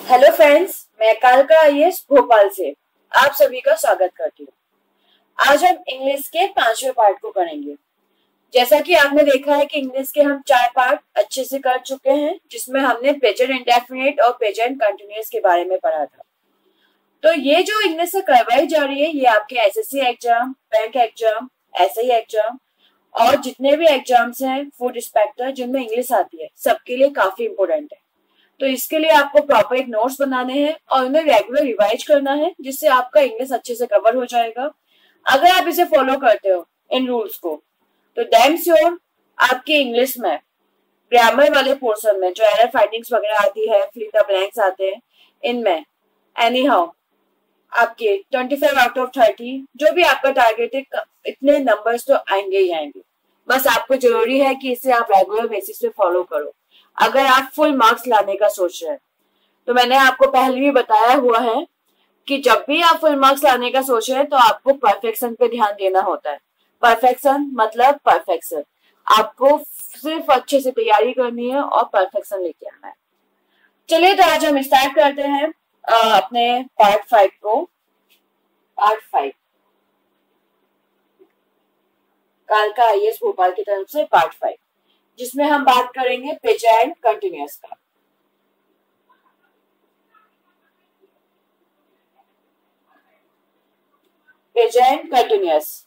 Hello friends, मैं कालका IAS Bhopal से आप सभी का स्वागत करती हूँ। आज हम इंग्लिश के 5वें पार्ट को करेंगे। जैसा कि आपने देखा है कि इंग्लिश के हम 4 पार्ट अच्छे से कर चुके हैं, जिसमें हमने प्रेजेंट इंडेफिनिट और प्रेजेंट कंटिन्यूअस के बारे में पढ़ा था। तो ये जो इंग्लिश से करवाई जा रही है, ये आपके SSC exam, bank exam, SI exam और जितने भी एग्जाम्स हैं फूड इंस्पेक्टर जिनमें इंग्लिश आती है, सबके लिए काफी इंपोर्टेंट है। तो इसके लिए आपको प्रॉपर एक नोट्स बनाने हैं और उन्हें रेगुलर रिवाइज करना है, जिससे आपका इंग्लिश अच्छे से कवर हो जाएगा। अगर आप इसे फॉलो करते हो इन रूल्स को, तो डैम श्योर आपकी इंग्लिश में ग्रामर वाले पोर्शन में जो एरर फाइंडिंग्स वगैरह आती है, फिल द ब्लैंक्स आते हैं, इनमें एनी हाउ आपके 25 आउट ऑफ 30 जो भी आपका टारगेट है, इतने नंबर्स तो आएंगे ही आएंगे। बस आपको जरूरी है कि इसे आप रेगुलर बेसिस पे फॉलो करो। अगर आप फुल मार्क्स लाने का सोच रहे हैं, तो मैंने आपको पहले भी बताया हुआ है कि जब भी आप फुल मार्क्स लाने का सोच रहे हैं तो आपको परफेक्शन पे ध्यान देना होता है। परफेक्शन मतलब परफेक्शन, आपको सिर्फ अच्छे से तैयारी करनी है और परफेक्शन लेके आना है। चलिए, तो आज हम स्टार्ट करते हैं अपने पार्ट 5 को। पार्ट 5 कालका आईएएस भोपाल की तरफ से पार्ट 5, जिसमें हम बात करेंगे प्रेजेंट कंटिन्यूअस का। प्रेजेंट कंटिन्यूअस,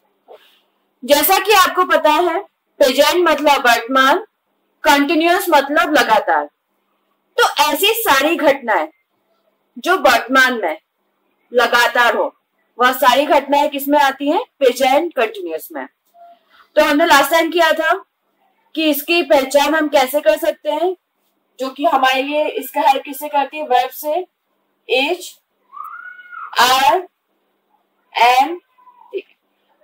जैसा कि आपको पता है, प्रेजेंट मतलब वर्तमान, कंटिन्यूअस मतलब लगातार। तो ऐसी सारी घटनाएं जो वर्तमान में लगातार हो, वह सारी घटनाएं किसमें आती हैं? प्रेजेंट कंटिन्यूअस में। तो हमने लास्ट टाइम किया था कि इसकी पहचान हम कैसे कर सकते हैं, जो कि हमारे लिए इसका हेल्प किससे करती है? वर्ब से, इज, आर, एम,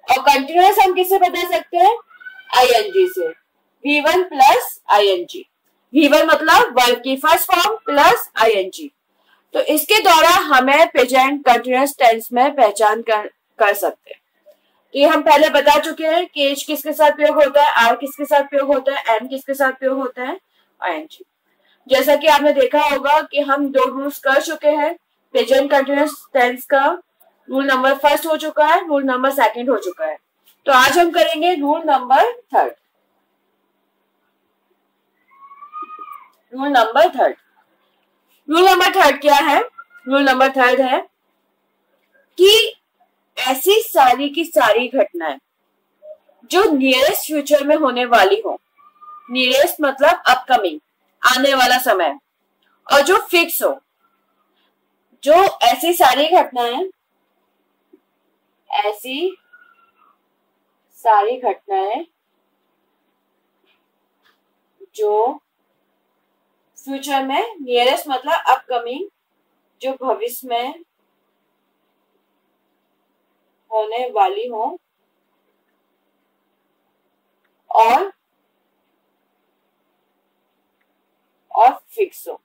और कंटिन्यूअस हम किससे बता सकते हैं? आईएनजी से, V1 प्लस आईएनजी। V1 मतलब वर्ब की फर्स्ट फॉर्म प्लस आईएनजी। तो इसके द्वारा हमें प्रेजेंट कंटिन्यूअस टेंस में पहचान कर सकते हैं। तो ये हम पहले बता चुके हैं कि एज किसके साथ प्रयोग होता है, आर किसके साथ प्रयोग होता है, एम किसके साथ प्रयोग होता है, आईएनजी। जैसा कि आपने देखा होगा कि हम 2 रूल्स कर चुके हैं प्रेजेंट कंटिन्यूअस टेंस का। रूल नंबर फर्स्ट हो चुका है, रूल नंबर सेकंड हो चुका है। तो आज हम करेंगे rule number third. Rule number third, rule number third क्या है? रूल नंबर थर्ड है कि ऐसी सारी की सारी घटनाएं जो नियरेस्ट फ्यूचर में होने वाली हो, नियरेस्ट मतलब अपकमिंग, आने वाला समय, और जो फिक्स हो, जो ऐसी सारी घटनाएं, ऐसी सारी घटनाएं जो फ्यूचर में, नियरेस्ट मतलब अपकमिंग, जो भविष्य में होने वाली हो और फिक्स हो।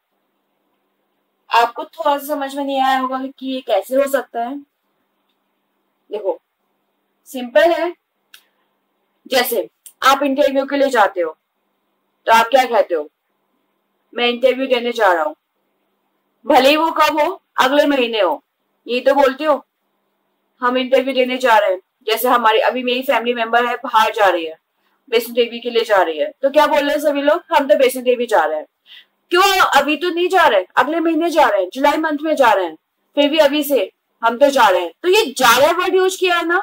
आपको थोड़ा सा समझ में नहीं आया होगा कि ये कैसे हो सकता है। देखो, सिंपल है। जैसे आप इंटरव्यू के लिए जाते हो, तो आप क्या कहते हो? मैं इंटरव्यू देने जा रहा हूं, भले ही वो कब हो, अगले महीने हो, ये तो बोलते हो हम इंटरव्यू देने जा रहे हैं। जैसे हमारी अभी मेरी फैमिली मेंबर है, बाहर जा रही है, वैष्णो देवी के लिए जा रही है, तो क्या बोल रहे हैं सभी लोग? हम तो वैष्णो देवी जा रहे हैं। क्यों? अभी तो नहीं जा रहे, अगले महीने जा रहे हैं, जुलाई मंथ में जा रहे हैं, फिर भी अभी से हम तो जा रहे हैं। तो ये जा रहे वर्ड यूज किया ना,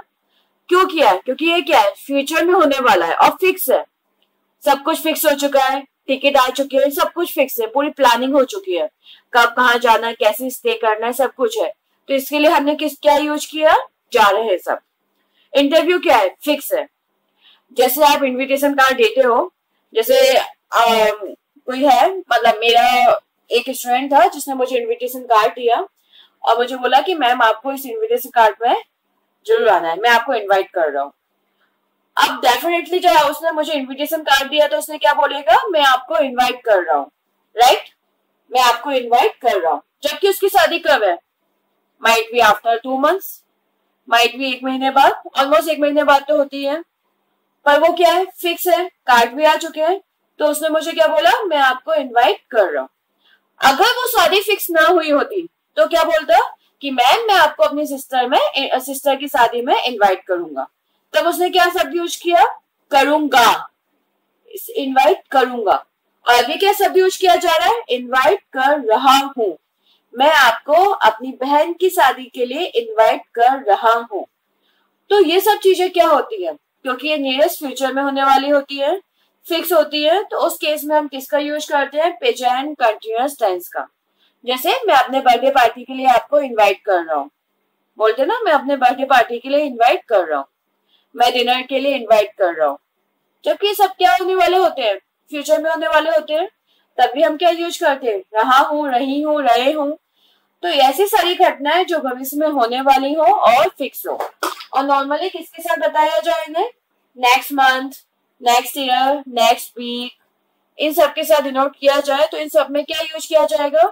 क्यों किया है? क्योंकि ये क्या है? फ्यूचर में होने वाला है और फिक्स है। सब कुछ फिक्स हो चुका है, टिकट आ चुके हैं, सब कुछ फिक्स है, पूरी प्लानिंग हो चुकी है, कब कहाँ जाना है, कैसे स्टे करना है, सब कुछ है। तो इसके लिए हमने क्या यूज किया? जा रहे हैं सब। इंटरव्यू क्या है? फिक्स है। जैसे आप इनविटेशन कार्ड देते हो, जैसे कोई है, मतलब मेरा एक स्टूडेंट था जिसने मुझे इनविटेशन कार्ड दिया और मुझे बोला कि मैम आपको इस इनविटेशन कार्ड में जरूर आना है, मैं आपको इनवाइट कर रहा हूँ। अब डेफिनेटली जब उसने मुझे इनविटेशन कार्ड दिया तो उसने क्या बोलेगा? मैं आपको इनवाइट कर रहा हूँ, राइट? मैं आपको इनवाइट कर रहा हूँ। जबकि उसकी शादी कब है? Might be after 2 months, might be 1 महीने बाद, ऑलमोस्ट 1 महीने बाद तो होती है, पर वो क्या है? फिक्स है, कार्ड भी आ चुके हैं। तो उसने मुझे क्या बोला? मैं आपको इनवाइट कर रहा हूँ। अगर वो शादी फिक्स ना हुई होती तो क्या बोलता कि मैम मैं आपको अपनी सिस्टर की शादी में इनवाइट करूंगा। तब उसने क्या शब्द यूज किया, करूंगा, इनवाइट करूंगा। और अभी क्या शब्द यूज किया जा रहा है, इनवाइट कर रहा हूं, मैं आपको अपनी बहन की शादी के लिए इनवाइट कर रहा हूं। तो ये सब चीजें क्या होती है, क्योंकि ये नियरेस्ट फ्यूचर में होने वाली होती है, फिक्स होती है, तो उस केस में हम किसका यूज करते हैं, प्रेजेंट कंटिन्यूअस टेंस का। जैसे मैं अपने बर्थडे पार्टी के लिए आपको इनवाइट कर रहा हूँ, बोलते ना मैं अपने बर्थडे पार्टी के लिए इनवाइट कर रहा हूँ, मैं डिनर के लिए इनवाइट कर रहा हूँ। जबकि सब क्या होने वाले होते हैं, फ्यूचर में होने वाले होते हैं, तब भी हम क्या यूज करते हैं, रहा हूँ, रही हूँ, रहे हूँ। तो ऐसी सारी घटनाएं जो भविष्य में होने वाली हो और फिक्स हो, और नॉर्मली किसके साथ बताया जाए इन्हें, next month, next year, next week, इन सब के साथ डिनोट किया जाए। तो इन सब में क्या यूज किया जाएगा,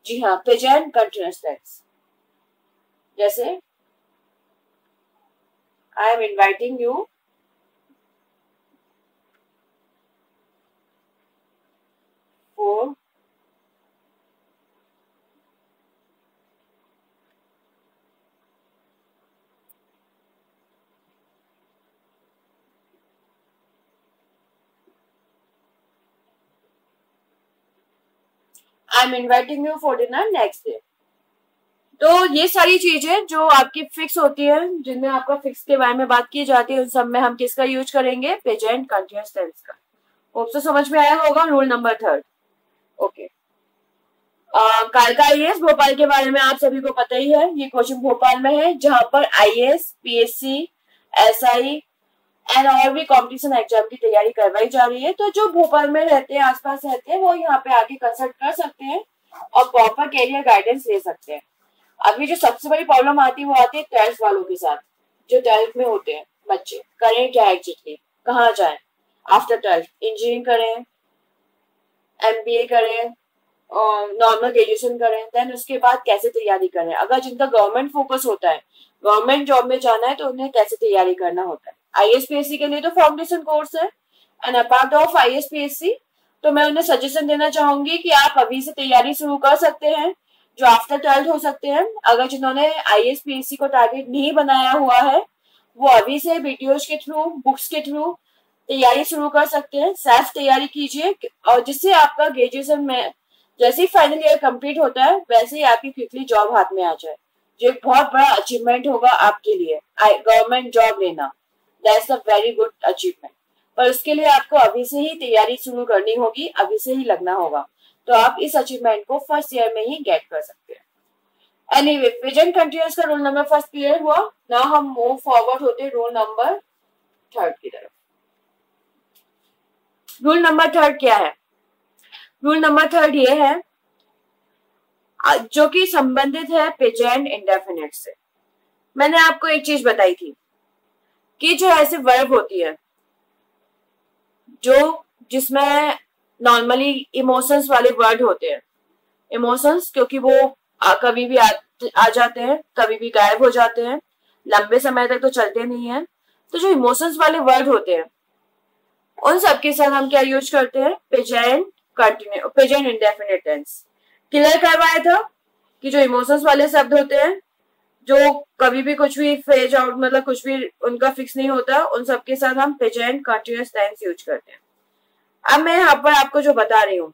जी हाँ, प्रेजेंट कंटिन्यूअस टेंस। जैसे I am inviting you for I am inviting you for dinner next day. तो ये सारी चीजें जो आपकी फिक्स होती है, जिनमें आपका फिक्स के बारे में बात की जाती है, उन सब में हम किसका यूज करेंगे, प्रेजेंट कंटिन्यूअस टेंस का। होप तो समझ में आया होगा। Rule number 3। ओके, कालका आईएएस भोपाल के बारे में आप सभी को पता ही है। ये कोचिंग भोपाल में है, जहां पर आईएएस, पीएससी, एसआई एंड और भी कॉम्पिटिशन एग्जाम की तैयारी करवाई जा रही है। तो जो भोपाल में रहते हैं, आसपास रहते हैं, वो यहाँ पे आके कंसल्ट कर सकते हैं और प्रॉपर कैरियर गाइडेंस ले सकते हैं। अभी जो सबसे बड़ी प्रॉब्लम आती है वो आती है 12th वालों के साथ। जो 12th में होते हैं बच्चे, करें क्या एग्जैक्टली, कहाँ जाएं आफ्टर 12th, इंजीनियरिंग करें, एमबीए करें, नॉर्मल ग्रेजुएशन करें, देन उसके बाद कैसे तैयारी करें। अगर जिनका गवर्नमेंट फोकस होता है, गवर्नमेंट जॉब में जाना है, तो उन्हें कैसे तैयारी करना होता है। आईएएस के लिए तो फाउंडेशन कोर्स है, एंड अपार्ट ऑफ आईएएस, तो मैं उन्हें सजेशन देना चाहूंगी कि आप अभी से तैयारी शुरू कर सकते हैं, जो आफ्टर 12th हो सकते हैं। अगर जिन्होंने आईएएस को टारगेट नहीं बनाया हुआ है, वो अभी से वीडियोज के थ्रू, बुक्स के थ्रू तैयारी शुरू कर सकते हैं। सेल्फ तैयारी कीजिए, और जिससे आपका ग्रेजुएशन में जैसे ही फाइनल ईयर कंप्लीट होता है, वैसे ही आपकी क्विकली जॉब हाथ में आ जाए, जो एक बहुत बड़ा अचीवमेंट होगा आपके लिए। गवर्नमेंट जॉब लेना, that's a very good achievement. पर उसके लिए आपको अभी से ही तैयारी शुरू करनी होगी, अभी से ही लगना होगा, तो आप इस अचीवमेंट को फर्स्ट ईयर में ही गेट कर सकते हैं। एनीवे, प्रेजेंट कंटिन्यूअस का रूल नंबर फर्स्ट क्लियर हुआ। नाउ हम मूव फॉरवर्ड होते रूल नंबर 3 की तरफ। रूल नंबर 3 क्या है, रूल नंबर 3 ये है, जो कि संबंधित है प्रेजेंट इंडेफिनिट से। मैंने आपको एक चीज बताई थी कि जो ऐसे वर्ब होती है जो जिसमें नॉर्मली इमोशंस वाले वर्ड होते हैं, इमोशंस क्योंकि वो कभी भी आ जाते हैं, कभी भी गायब हो जाते हैं, लंबे समय तक तो चलते नहीं है। तो जो इमोशंस वाले वर्ड होते हैं, उन सब के साथ हम क्या यूज करते हैं, प्रेजेंट इंडेफिनिट टेंस। क्लियर करवाया था कि जो इमोशंस वाले शब्द होते हैं, जो कभी भी कुछ भी फेज आउट, मतलब कुछ भी उनका फिक्स नहीं होता, उन सब के साथ हम प्रेजेंट कंटिन्यूअस टेंस यूज करते हैं। अब मैं यहाँ पर आपको जो बता रही हूँ,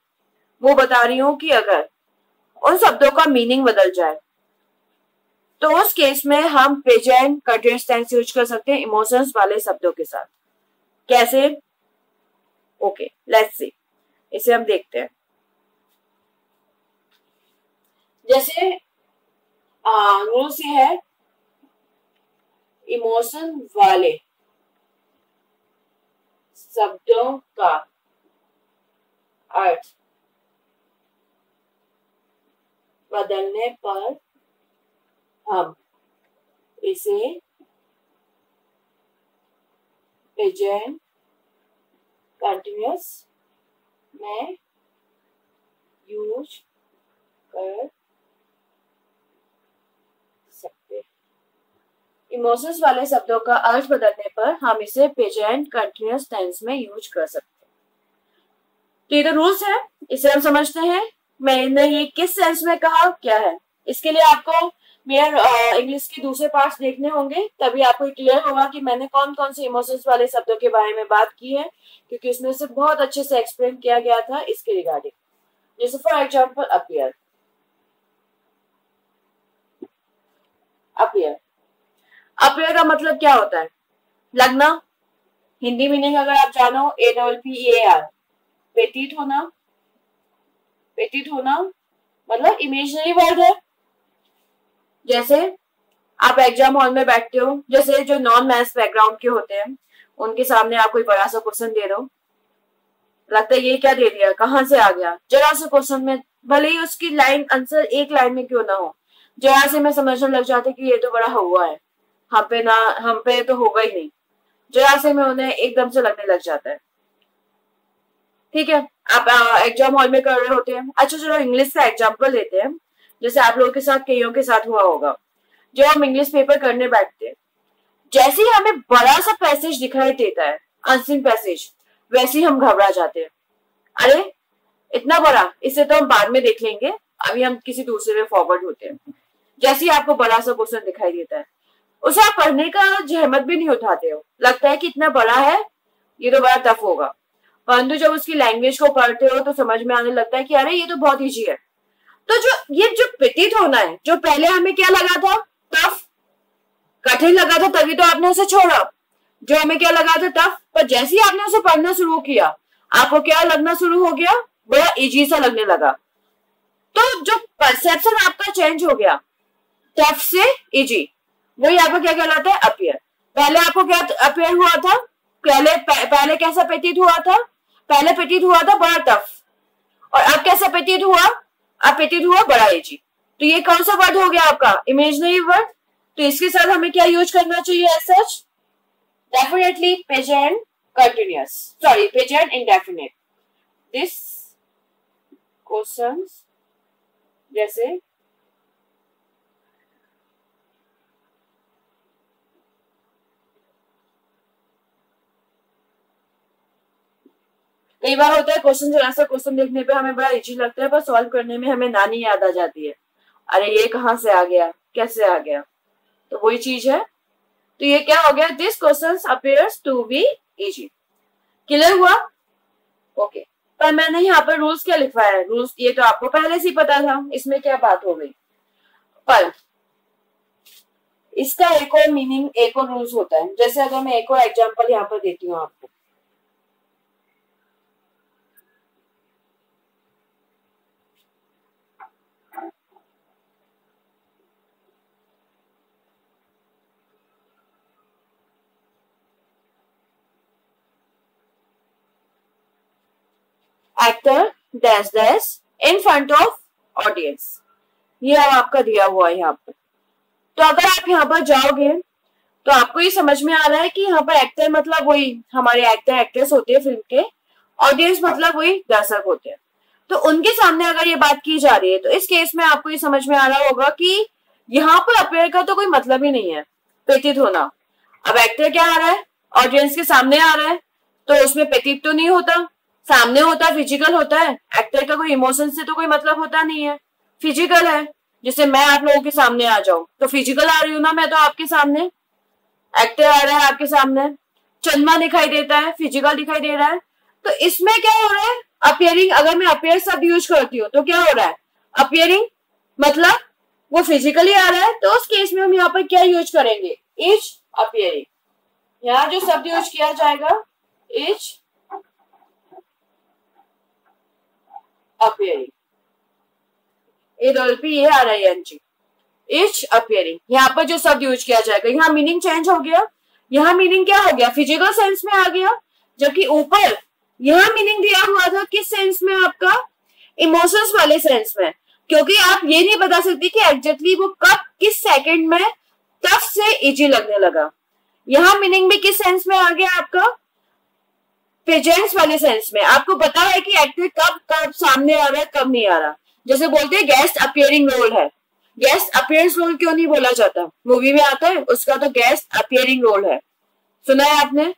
वो बता रही हूँ कि अगर उन शब्दों का मीनिंग बदल जाए, तो उस केस में हम प्रेजेंट कंटिन्यूअस टेंस यूज कर सकते हैं इमोशंस वाले शब्दों के साथ। कैसे, ओके लेट्स सी, इसे हम देखते हैं। जैसे रूल से है, इमोशन वाले शब्दों का अर्थ बदलने पर हम इसे प्रेजेंट कंटिन्यूअस में यूज कर सकते हैं। इमोशंस वाले शब्दों का अर्थ बदलने पर हम इसे प्रेजेंट कंटिन्यूअस टेंस में यूज कर सकते हैं। तो ये तो रूल्स है, इसे हम समझते हैं। मैंने ये किस सेंस में कहा क्या है, इसके लिए आपको मेरे इंग्लिश के दूसरे पार्ट्स देखने होंगे, तभी आपको क्लियर होगा कि मैंने कौन कौन से इमोशंस वाले शब्दों के बारे में बात की है, क्योंकि उसमें से बहुत अच्छे से एक्सप्लेन किया गया था इसके रिगार्डिंग। जैसे for example appear, appear appear का मतलब क्या होता है? लगना। हिंदी मीनिंग अगर आप जानो, APPEAR, प्रतीत होना। प्रतीत होना मतलब इमेजिनरी वर्ड है। जैसे आप एग्जाम हॉल में बैठते हो, जैसे जो नॉन मैथ्स बैकग्राउंड के होते हैं उनके सामने आप कोई बड़ा सा क्वेश्चन दे दो, लगता है ये क्या दे दिया, कहां से आ गया, जरा से क्वेश्चन में भले ही उसकी लाइन आंसर एक लाइन में क्यों ना हो, जरा से मैं समझने लग जाती कि ये तो बड़ा हुआ है, हम पे तो होगा ही नहीं, जरा से में उन्हें एकदम से लगने लग जाता है। ठीक है, आप एग्जाम हॉल में कर रहे होते हैं। अच्छा चलो इंग्लिश का एग्जाम्पल लेते हैं, जैसे आप लोगों के साथ कईयों के साथ हुआ होगा, जब हम इंग्लिश पेपर करने बैठते हैं, जैसे ही हमें बड़ा सा पैसेज दिखाई देता है, अनसीन पैसेज, वैसे ही हम घबरा जाते हैं, अरे इतना बड़ा, इसे तो हम बाद में देख लेंगे, अभी हम किसी दूसरे में फॉरवर्ड होते हैं। जैसे ही आपको बड़ा सा क्वेश्चन दिखाई देता है, उसे आप पढ़ने का जहमत भी नहीं उठाते हो, लगता है कि इतना बड़ा है, ये तो बड़ा टफ होगा, परंतु जब उसकी लैंग्वेज को पढ़ते हो तो समझ में आने लगता है कि अरे ये तो बहुत ईजी है। तो जो प्रतीत होना है, जो पहले हमें क्या लगा था, टफ, कठिन लगा था, तभी तो आपने उसे छोड़ा। जो हमें क्या लगा था, टफ, पर जैसे ही आपने उसे पढ़ना शुरू किया, आपको क्या लगना शुरू हो गया, बड़ा इजी सा लगने लगा। तो जो परसेप्शन आपका चेंज हो गया, टफ से इजी, वही आपका क्या कहलाता है, अपीयर। पहले आपको क्या अपीयर हुआ था, पहले कैसा प्रतीत हुआ था, पहले प्रतीत हुआ था बड़ा टफ, और अब कैसा प्रतीत हुआ, अब प्रतीत हुआ बड़ा इजी। तो ये कौन सा वर्ड हो गया आपका, इमेजिनरी वर्ड। तो इसके साथ हमें क्या यूज करना चाहिए as such, definitely present continuous, sorry present indefinite. This questions, जैसे कई बार होता है क्वेश्चन, जरा सा क्वेश्चन देखने पे हमें बड़ा इजी लगता है, पर सॉल्व करने में हमें नानी याद आ जाती है, अरे ये कहां से आ गया, कैसे आ गया। तो वही चीज है। तो ये क्या हो गया, this question appears to be easy. Clear हुआ? ओके। पर मैंने यहाँ पर रूल्स क्या लिखवाया है, रूल्स ये तो आपको पहले से ही पता था, इसमें क्या बात हो गई। पर इसका एक और मीनिंग, एक और रूल्स होता है। जैसे अगर मैं एक और एग्जाम्पल यहाँ पर देती हूँ आपको, actor dash dash in front of audience, ये आपका दिया हुआ है यहाँ पर। तो अगर आप यहाँ पर जाओगे तो आपको ये समझ में आ रहा है कि यहाँ पर एक्टर मतलब वही हमारे एक्टर एक्ट्रेस होते हैं फिल्म के, ऑडियंस मतलब वही दर्शक होते हैं। तो उनके सामने अगर ये बात की जा रही है, तो इस केस में आपको ये समझ में आ रहा होगा कि यहाँ पर अपीयर का तो कोई मतलब ही नहीं है, प्रतीत होना। अब एक्टर क्या आ रहा है, ऑडियंस के सामने आ रहा है, तो उसमें प्रतीत तो नहीं होता, सामने होता, फिजिकल होता है। एक्टर का कोई इमोशन से तो कोई मतलब होता नहीं है, फिजिकल है। जैसे मैं आप लोगों के सामने आ जाऊं तो फिजिकल आ रही हूं ना मैं तो आपके सामने, एक्टर आ रहा है आपके सामने, चंद्रमा दिखाई देता है, फिजिकल दिखाई दे रहा है। तो इसमें क्या हो रहा है, अपियरिंग। अगर मैं अपियर शब्द यूज करती हूँ तो क्या हो रहा है, अपियरिंग मतलब वो फिजिकली आ रहा है। तो उस केस में हम यहाँ पर क्या यूज करेंगे, इज अपियरिंग। यहाँ जो शब्द यूज किया जाएगा, इज अपियरिंग, इज अपियरिंग। यहाँ पर जो शब्द यूज किया जाएगा, यहाँ मीनिंग चेंज हो गया। यहाँ मीनिंग क्या हो गया, फिजिकल सेंस में आ गया, जबकि ऊपर यहाँ मीनिंग दिया हुआ था किस सेंस में, आपका इमोशंस वाले सेंस में। क्योंकि आप ये नहीं बता सकती कि एग्जैक्टली वो कब किस सेकंड में टफ से इजी लगने लगा। यहाँ मीनिंग भी किस सेंस में आ गया आपका, प्रेजेंस वाले सेंस में। आपको पता है कि एक्टर कब कब सामने आ रहा है, कब नहीं आ रहा। जैसे बोलते हैं गेस्ट अपियरिंग रोल है, गेस्ट अपियरेंस रोल क्यों नहीं बोला जाता, मूवी में आता है उसका तो गेस्ट अपियरिंग रोल है, सुना है आपने।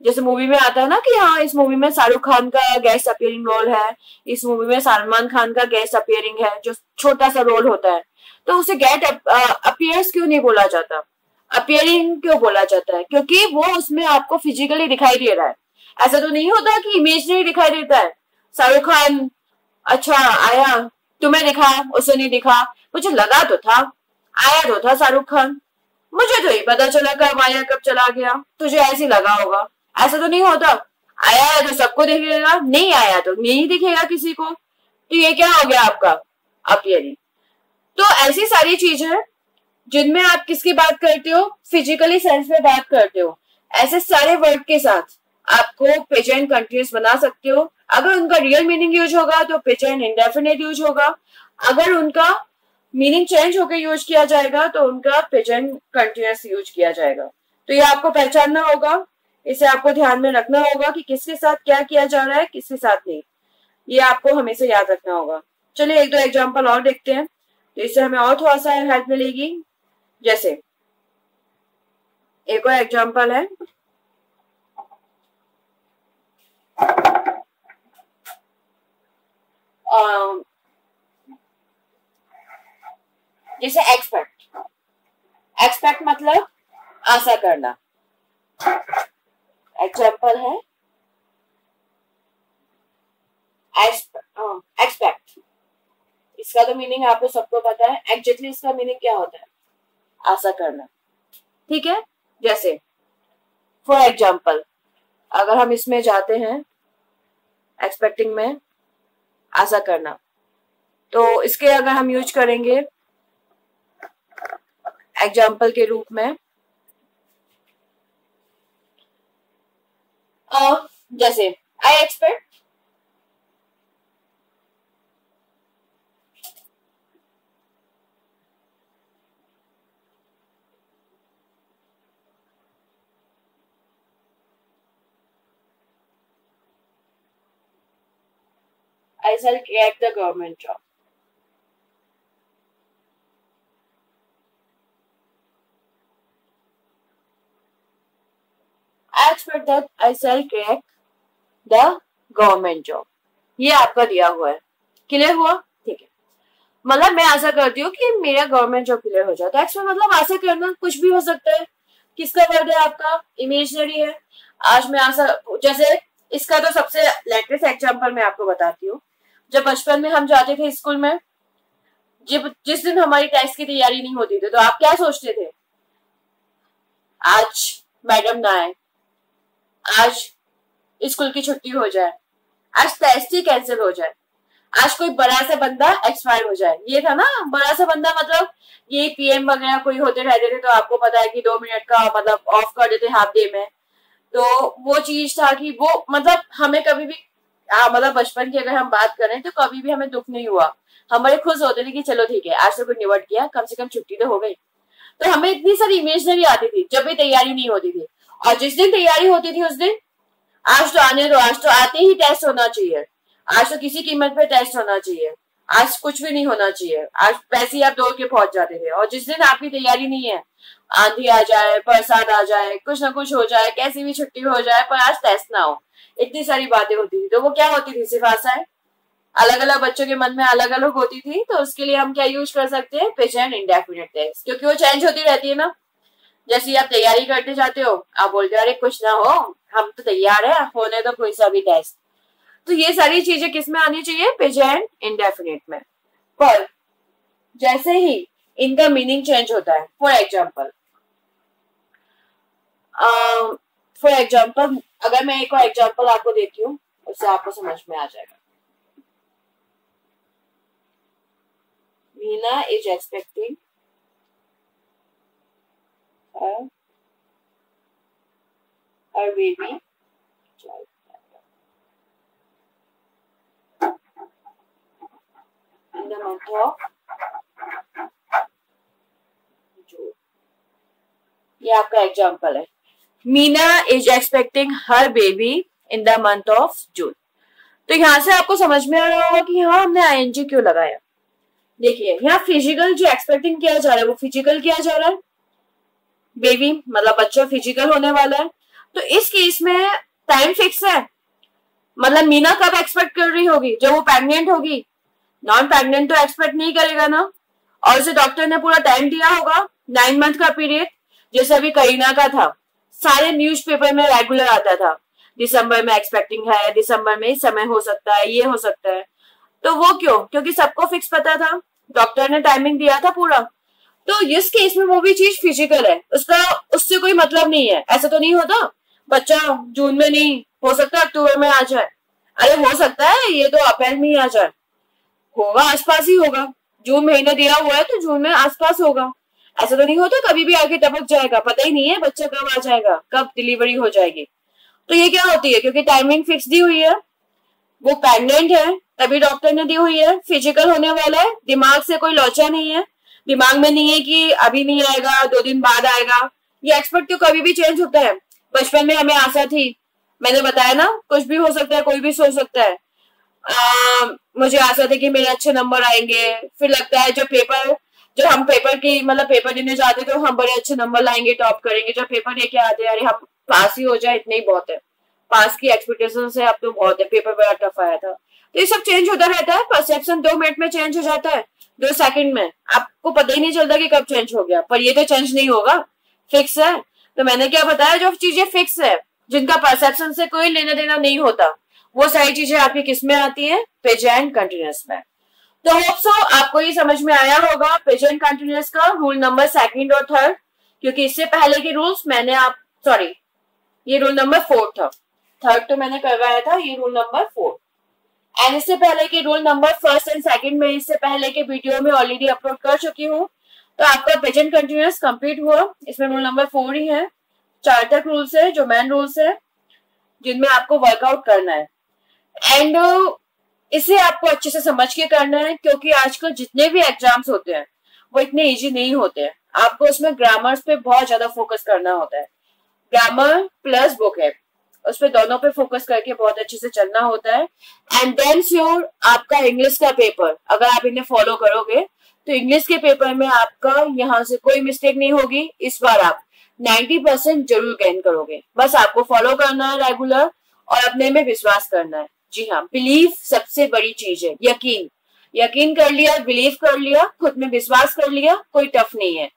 जैसे मूवी में आता है ना कि हाँ इस मूवी में शाहरुख खान का गेस्ट अपीयरिंग रोल है, इस मूवी में सलमान खान का गेस्ट अपीयरिंग है, जो छोटा सा रोल होता है, तो उसे गेट अपीयर्स क्यों नहीं बोला जाता, अपीयरिंग क्यों बोला जाता है? क्योंकि वो उसमें आपको फिजिकली दिखाई दे रहा है। ऐसा तो नहीं होता कि इमेजनरी दिखाई देता है। शाहरुख खान अच्छा आया, तुम्हें दिखा, उसे नहीं दिखा, मुझे लगा तो था आया तो था शाहरुख खान, मुझे तो ही पता चला कब आया कब चला गया, तुझे ऐसे लगा होगा। ऐसा तो नहीं होता, आया है तो सबको दिखेगा, नहीं आया तो नहीं दिखेगा किसी को। तो ये क्या हो गया आपका अपीयरिंग। तो ऐसी सारी चीजें जिनमें आप किसकी बात करते हो, फिजिकली सेंस में बात करते हो, ऐसे सारे वर्ड के साथ आपको प्रेजेंट कंटिन्यूअस बना सकते हो। अगर उनका रियल मीनिंग यूज होगा तो प्रेजेंट इंडेफिनिट यूज होगा, अगर उनका मीनिंग चेंज होकर यूज किया जाएगा तो उनका प्रेजेंट कंटिन्यूअस यूज किया जाएगा। तो ये आपको पहचानना होगा, इसे आपको ध्यान में रखना होगा कि किसके साथ क्या किया जा रहा है, किसके साथ नहीं, ये आपको हमेशा याद रखना होगा। चलिए एक दो एग्जाम्पल और देखते हैं, तो इससे हमें और थोड़ा सा हेल्प मिलेगी। जैसे एक और एग्जाम्पल है, जैसे एक्सपेक्ट, एक्सपेक्ट मतलब आशा करना। एग्जाम्पल है एक्सपेक्ट, इसका तो मीनिंग आपको सबको पता है, एग्जैक्टली इसका मीनिंग क्या होता है, आशा करना। ठीक है, जैसे फॉर एग्जाम्पल अगर हम इसमें जाते हैं एक्सपेक्टिंग में आशा करना, तो इसके अगर हम यूज करेंगे एग्जाम्पल के रूप में जैसे I expect I shall get the government job. I expect that I shall crack the government job. ये आपका दिया हुआ है, क्लियर हुआ? ठीक है, मतलब मैं आशा करती हूँ कि मेरा गवर्नमेंट जॉब क्लियर हो जाए। तो एक्सपेक्ट मतलब आशा करना, कुछ भी हो सकता है। किसका वर्ड है आपका, इमेजिनरी है। आज मैं आशा, जैसे इसका तो सबसे लेटेस्ट एग्जांपल मैं आपको बताती हूँ। जब बचपन में हम जाते थे स्कूल में, जब जिस दिन हमारी टेस्ट की तैयारी नहीं होती थी, तो आप क्या सोचते थे, आज मैडम ना आए, आज स्कूल की छुट्टी हो जाए, आज टेस्ट ही कैंसिल हो जाए, आज कोई बड़ा सा बंदा एक्सपायर हो जाए। ये था ना बड़ा सा बंदा, मतलब ये पीएम वगैरह कोई होते रहते थे, तो आपको पता है कि 2 मिनट का मतलब ऑफ कर देते हाफ डे में। तो वो चीज था कि वो मतलब हमें कभी भी मतलब बचपन की अगर हम बात करें तो कभी भी हमें दुख नहीं हुआ, हम बड़े खुश होते थे कि चलो ठीक है आज तो कुछ निपट गया, कम से कम छुट्टी तो हो गई। तो हमें इतनी सारी इमेजिनरी आती थी जब भी तैयारी नहीं होती थी। और जिस दिन तैयारी होती थी उस दिन आज तो आने दो, आज तो आते ही टेस्ट होना चाहिए, आज तो किसी कीमत पे टेस्ट होना चाहिए, आज कुछ भी नहीं होना चाहिए, आज वैसे ही आप दौड़ के पहुंच जाते थे। और जिस दिन आपकी तैयारी नहीं है, आंधी आ जाए, बरसात आ जाए, कुछ ना कुछ हो जाए, कैसी भी छुट्टी हो जाए, पर आज टेस्ट ना हो, इतनी सारी बातें होती थी। तो वो क्या होती थी, सिर्फ आशाएं। अलग अलग बच्चों के मन में अलग अलग होती थी, तो उसके लिए हम क्या यूज कर सकते हैं, प्रेजेंट इंडेफिनिट टेंस, क्योंकि वो चेंज होती रहती है ना। जैसे आप तैयारी करते जाते हो, आप बोलते हो अरे कुछ ना हो, हम तो तैयार है, होने तो कोई सा भी टेस्ट। तो ये सारी चीजें किस में आनी चाहिए, प्रेजेंट इंडेफिनिट में। पर जैसे ही इनका मीनिंग चेंज होता है, फॉर एग्जाम्पल अगर मैं एक और एग्जाम्पल आपको देती हूँ, उससे आपको समझ में आ जाएगा। Meena is expecting her baby in the month of June। ये आपका एग्जाम्पल है, Meena is expecting her baby in the month of June. तो यहां से आपको समझ में आ रहा होगा कि हाँ हमने आईएनजी क्यों लगाया। देखिए यहाँ फिजिकल जो एक्सपेक्टिंग किया जा रहा है वो फिजिकल किया जा रहा है, बेबी मतलब बच्चा फिजिकल होने वाला है। तो इस केस में टाइम फिक्स है, मतलब मीना कब एक्सपेक्ट कर रही होगी, जब वो प्रेग्नेंट होगी। नॉन प्रेग्नेंट तो एक्सपेक्ट नहीं करेगा ना। और उसे डॉक्टर ने पूरा टाइम दिया होगा, 9 मंथ का पीरियड, जैसे अभी करीना का था, सारे न्यूज़पेपर में रेगुलर आता था, दिसंबर में एक्सपेक्टिंग है, दिसंबर में इस समय हो सकता है, ये हो सकता है। तो वो क्यों? क्योंकि सबको फिक्स पता था, डॉक्टर ने टाइमिंग दिया था पूरा। तो इस केस में वो भी चीज फिजिकल है, उसका उससे कोई मतलब नहीं है। ऐसा तो नहीं होता बच्चा जून में नहीं, हो सकता है अक्टूबर में आ जाए, अरे हो सकता है ये तो अप्रैल में ही आ जाए, होगा आसपास ही होगा, जून महीने दिया हुआ है तो जून में आसपास होगा। ऐसा तो नहीं होता कभी भी आगे टपक जाएगा, पता ही नहीं है बच्चा कब आ जाएगा, कब डिलीवरी हो जाएगी। तो ये क्या होती है, क्योंकि टाइमिंग फिक्स दी हुई है, वो प्रेग्नेंट है तभी डॉक्टर ने दी हुई है, फिजिकल होने वाला है, दिमाग से कोई लोचा नहीं है, दिमाग में नहीं है कि अभी नहीं आएगा 2 दिन बाद आएगा। ये एक्सपेक्ट तो कभी भी चेंज होता है। बचपन में हमें आशा थी, मैंने बताया ना, कुछ भी हो सकता है, कोई भी सोच सकता है। मुझे आशा थी कि मेरे अच्छे नंबर आएंगे, फिर लगता है जो हम पेपर की मतलब पेपर देने जाते तो हम बड़े अच्छे नंबर लाएंगे, टॉप करेंगे, जब पेपर लेके आते अरे हम पास ही हो जाए, इतना ही बहुत है, पास की एक्सपेक्टेशन से अब तो बहुत है, पेपर बड़ा टफ आया था। तो ये सब चेंज होता रहता है, परसेप्शन 2 मिनट में चेंज हो जाता है, 2 सेकंड में, आपको पता ही नहीं चलता कि कब चेंज हो गया। पर ये तो चेंज नहीं होगा, फिक्स है। तो मैंने क्या बताया, जो चीजें फिक्स है, जिनका परसेप्शन से कोई लेना देना नहीं होता, वो सारी चीजें आपकी किस में आती है, प्रेजेंट कंटिन्यूअस में। तो होप सो आपको ये समझ में आया होगा प्रेजेंट कंटिन्यूअस का रूल नंबर 2 और 3, क्योंकि इससे पहले के रूल्स मैंने सॉरी ये रूल नंबर 4 था, 3 तो मैंने करवाया था, ये रूल नंबर 4। एंड इससे पहले के रूल नंबर 1 एंड 2 में इससे पहले के वीडियो में ऑलरेडी अपलोड कर चुकी हूँ। तो आपका प्रेजेंट कंटिन्यूअस कंप्लीट हुआ, इसमें रूल नंबर 4 ही है, 4 तक रूल्स है जो मेन रूल्स है, जिनमें आपको वर्कआउट करना है। एंड इसे आपको अच्छे से समझ के करना है, क्योंकि आजकल जितने भी एग्जाम्स होते हैं वो इतने इजी नहीं होते हैं। आपको उसमें ग्रामर्स पे बहुत ज्यादा फोकस करना होता है, ग्रामर प्लस बुक है, उस पे दोनों पे फोकस करके बहुत अच्छे से चलना होता है। एंड देन श्योर आपका इंग्लिश का पेपर, अगर आप इन्हें फॉलो करोगे तो इंग्लिश के पेपर में आपका यहाँ से कोई मिस्टेक नहीं होगी। इस बार आप 90% जरूर गेन करोगे, बस आपको फॉलो करना है रेगुलर और अपने में विश्वास करना है। जी हाँ, बिलीव सबसे बड़ी चीज है, यकीन कर लिया, बिलीव कर लिया, खुद में विश्वास कर लिया, कोई टफ नहीं है।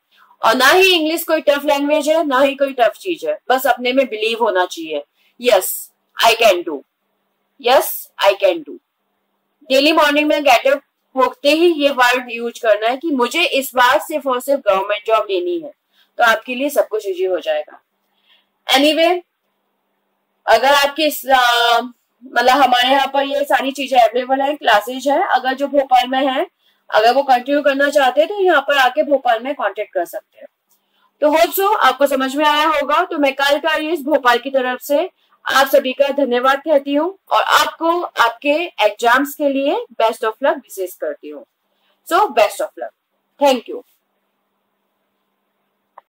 और ना ही इंग्लिश कोई टफ लैंग्वेज है, ना ही कोई टफ चीज है, बस अपने में बिलीव होना चाहिए। Yes I can do, yes I can do. Daily morning में गेटअप होते ही ये वर्ड यूज करना है कि मुझे इस बार सिर्फ और सिर्फ गवर्नमेंट जॉब लेनी है, तो आपके लिए सब कुछ इजी हो जाएगा। एनीवे, अगर आपकी मतलब हमारे यहाँ पर ये सारी चीजें अवेलेबल है, क्लासेज है, अगर जो भोपाल में है, अगर वो कंटिन्यू करना चाहते हैं तो यहाँ पर आके भोपाल में कांटेक्ट कर सकते हैं। तो होप सो आपको समझ में आया होगा। तो मैं कल का इस भोपाल की तरफ से आप सभी का धन्यवाद कहती हूँ और आपको आपके एग्जाम्स के लिए बेस्ट ऑफ लक विशेष करती हूँ। So best of luck, thank you.